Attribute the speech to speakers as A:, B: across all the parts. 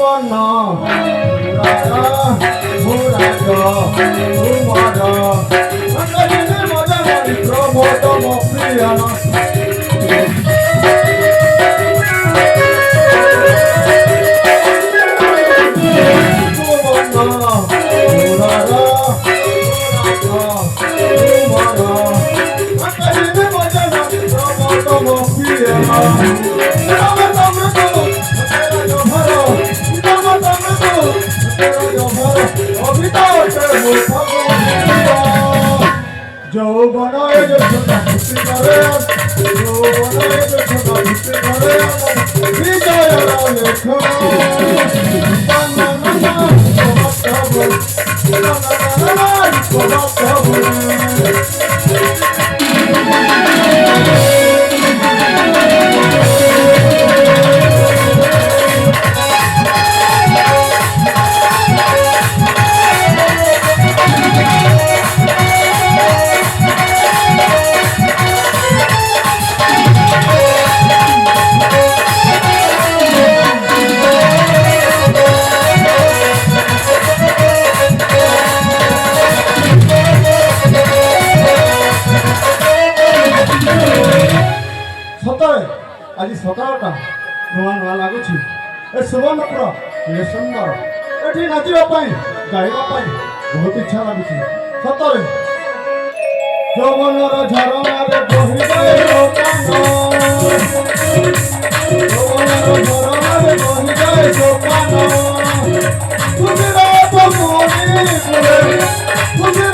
A: পবন মুরাজ কুমার মজা প্রমোদম প্রিয়ন যৌবনের বিজয় লেখ आज सकाळटा नुआ नुआ लागुछि ए सुवर्णपुर ये सुंदर एठी नाचिबा पई गाइबा पई बहुत इच्छा लागुछि सतरे यौवनर झरणारे बहि जाए सोपान यौवनर झरणारे बहि जाए सोपान तुझरा पमुनी बुले मुझे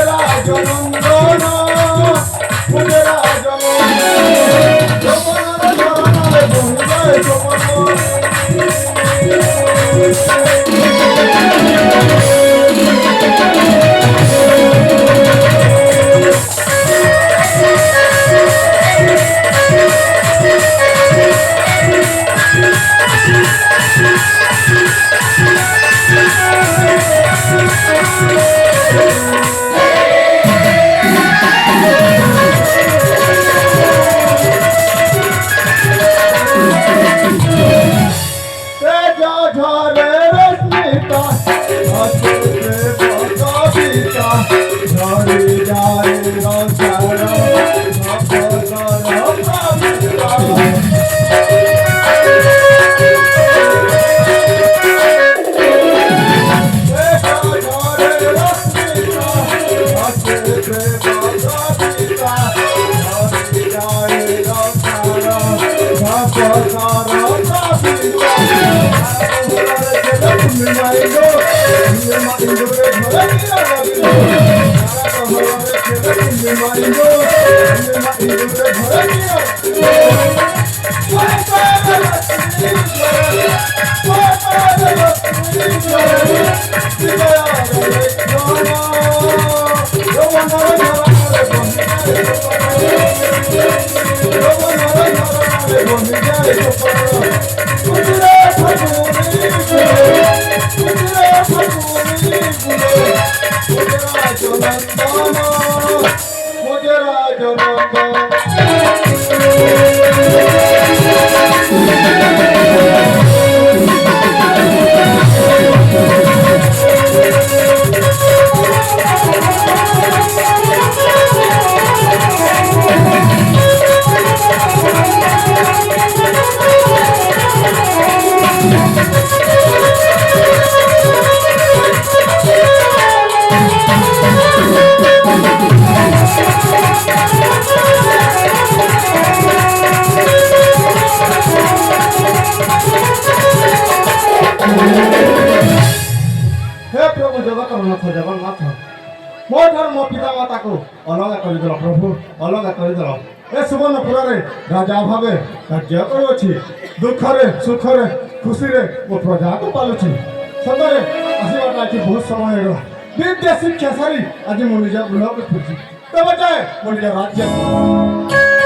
A: राजनंदन मुझे जगन्नाथ मोठार मो पिता माता को अलगा कर प्रभु अलगा कर ए सुवर्णपुर राजा भावे कार्य करुछि दुख सुख खुशी मो प्रजा को पालुछि सतरे आसवाटा आज बहुत समय विद्या शिक्षा सारी आज मो निज गृह को फिर तब जाए मो निज राज्य